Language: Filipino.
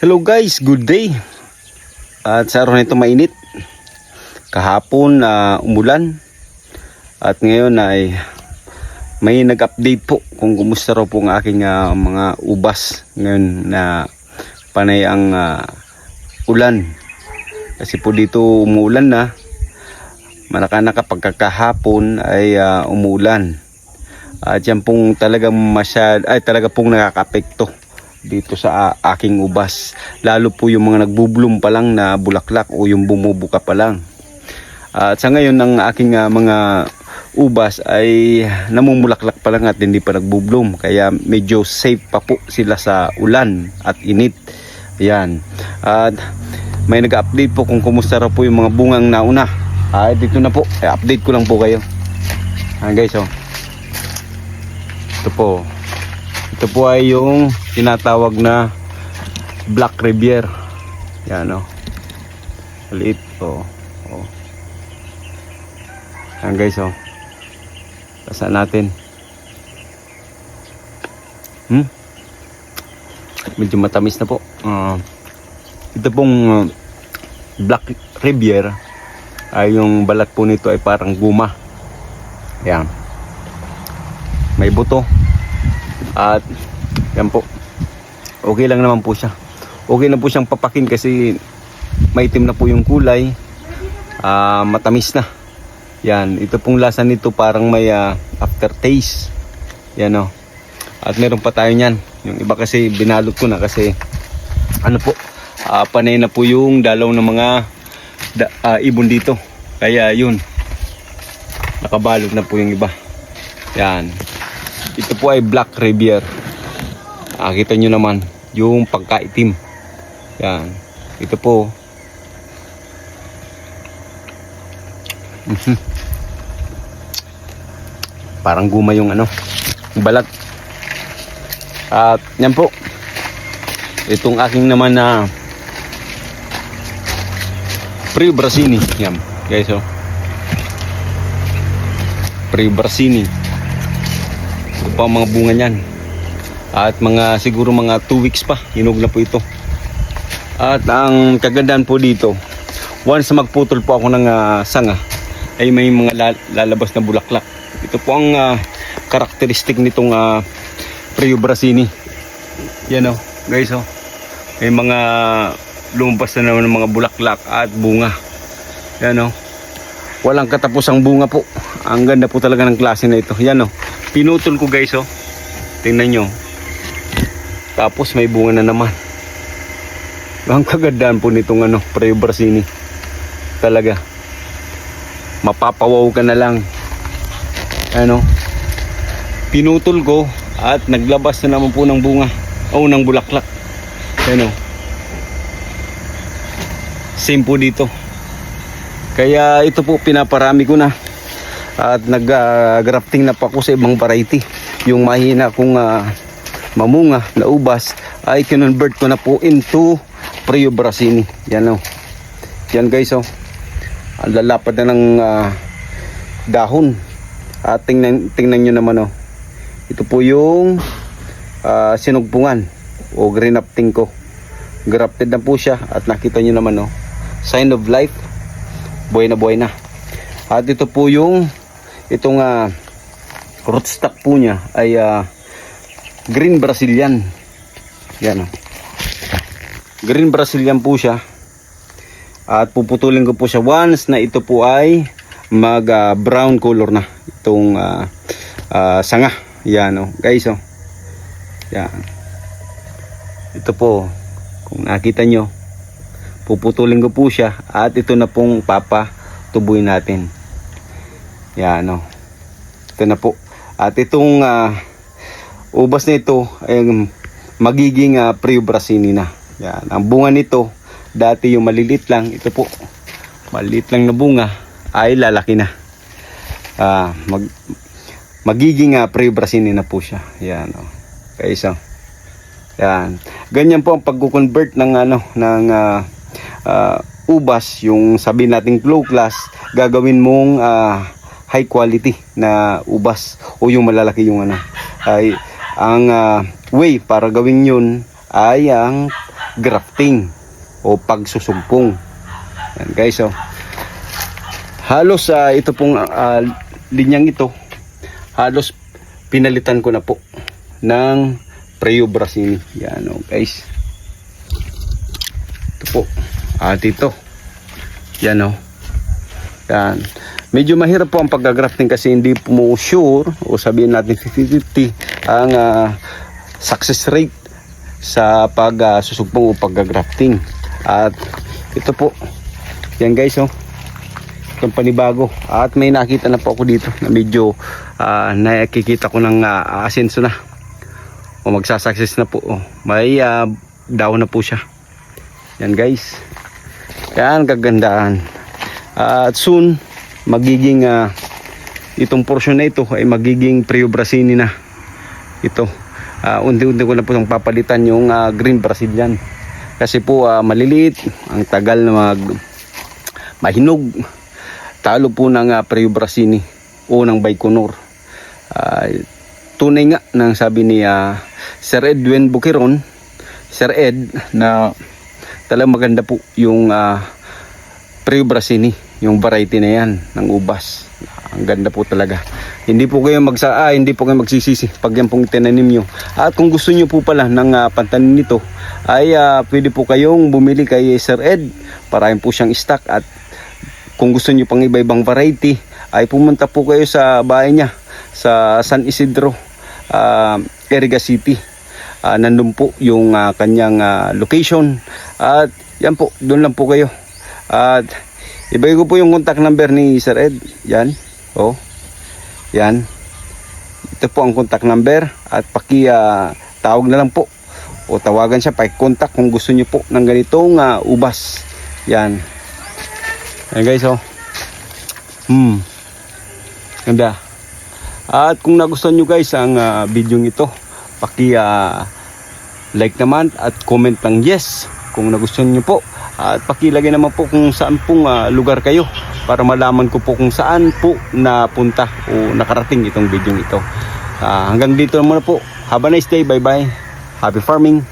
Hello guys, good day. At sa araw na ito mainit. Kahapon umulan. At ngayon ay may nag-update po kung kumusta raw po ang aking mga ubas ngayon na panay ang ulan. Kasi po dito umuulan na. Manaka-naka pagkakahapon ay umuulan. At yan pong talagang talaga pong nakaka-apekto dito sa aking ubas, lalo po yung mga nagbubloom pa lang na bulaklak o yung bumubuka pa lang. At sa ngayon ang aking mga ubas ay namumulaklak pa lang at hindi pa nagbubloom, kaya medyo safe pa po sila sa ulan at init. Ayan. At may nag-update po kung kumusta raw po yung mga bungang nauna. Dito na po, update ko lang po kayo. Guys, ito po ay yung tinatawag na Black Riviere. Yan maliit. Yan guys, Tasan natin. Medyo matamis na po. Ito pong Black Riviere ay yung balat po nito ay parang guma. Yan. May buto. At yan po, okay lang naman po siya. Okay na po siyang papakin kasi maitim na po yung kulay. Matamis na. Yan, ito pong lasa nito parang may aftertaste. Yan At meron pa tayo niyan. Yung iba kasi binalot ko na kasi panay na po yung dalaw ng mga ibon dito. Kaya yun, nakabalot na po yung iba. Yan. Ito po ay Black Riviere. Kita nyo naman yung pagkaitim. Yan. Ito po. Parang guma yung balat. At yan po. Itong aking naman na Prebrassini. Yan. Guys, Prebrassini. Ito pa ang mga bunga niyan. At siguro mga 2 weeks pa, hinog na po ito. At ang kagandahan po dito, once magputol po ako ng sanga, ay may mga lalabas na bulaklak. Ito po ang karakteristik nitong Prebrassini. Yan guys, may mga lumabas na naman ng mga bulaklak at bunga. Yan walang katapusang bunga po. Ang ganda po talaga ng klase na ito. Yan pinutol ko guys, tingnan nyo. Tapos may bunga na naman. Ang kagandahan po nitong Prebrassini. Talaga mapapawaw ka na lang. Pinutol ko at naglabas na naman po ng bunga o ng bulaklak. Same po dito. Kaya ito po pinaparami ko na. At nag-grafting na pa ako sa ibang variety. Yung mahina kong mamunga na ubas ay kinonvert ko na po into Prebrassini. Yan Yan guys, ang lalapad na ng dahon. At tingnan nyo naman ito po yung sinugpungan o grafting ko. Grafted na po siya at nakita nyo naman sign of life. Buhay na. At ito po yung itong rootstock po niya ay Green Brazilian. Yan Green Brazilian po siya. At puputulin ko po siya once na ito po ay mag brown color na itong sanga. Yan guys, yan. Ito po, kung nakita nyo, puputulin ko po siya at ito na pong papatubuin natin. Yan ito na po. At itong ubas na ito ay magiging Prebrassini na. Yan. Ang bunga nito, dati yung maliliit lang, ito po, maliliit lang na bunga ay lalaki na. Magiging Prebrassini na po siya. Yan guys, yan. Ganyan po ang pagko-convert ng ubas, yung sabi nating low class, gagawin mong high quality na ubas o yung malalaki yung ay ang way para gawin yun ay ang grafting o pagsusugpong. Yan guys, oh. Halos ito pong linyang ito, halos pinalitan ko na po ng Preo Brasini. Yan, oh guys. Ito po. At ito. Yan, oh. Yan. Medyo mahirap po ang pag-grafting kasi hindi po mo sure o sabihin natin 50-50 ang success rate sa pag-susugpong o pag-grafting. At ito po. Yan guys, oh. Itong panibago. At may nakita na po ako dito na medyo nakikita ko ng asenso na. O magsasucess na po. Oh. May daw na po siya. Yan guys. Yan kagandahan. At soon magiging itong portion na ito ay magiging Preo Brasini na ito. Unti-unti ko na po yung papalitan yung green Brazilian kasi po maliliit, ang tagal na mahinog, talo po ng Preo Brasini o ng Baikonur. Tunay nga nang sabi ni Sir Edwin Bukiron, Sir Ed, na talagang maganda po yung Preo Brasini, yung variety na yan ng ubas. Ang ganda po talaga. Hindi po kayo magsisisi pag yan pong tinanim nyo. At kung gusto nyo po pala ng pantanim nito, ay pwede po kayong bumili kay Sir Ed. Parahin po siyang stock. At kung gusto nyo pang iba-ibang variety, ay pumunta po kayo sa bahay niya sa San Isidro, Eriga City. Nandun po yung kanyang location. At yan po, doon lang po kayo. At ibigay ko po yung contact number ni Sir Ed. Yan. Oh. Yan. Ito po ang contact number. At tawag na lang po. O tawagan siya, paki-contact kung gusto niyo po ng ganitong ubas. Yan. Yan guys, oh. Ganda. At kung nagustuhan nyo guys ang video ito, like naman at comment ng yes kung nagustuhan nyo po. At pakilagay naman po kung saan pong lugar kayo para malaman ko po kung saan po napunta o nakarating itong video ito. Hanggang dito muna po. Have a nice day. Bye bye. Happy farming.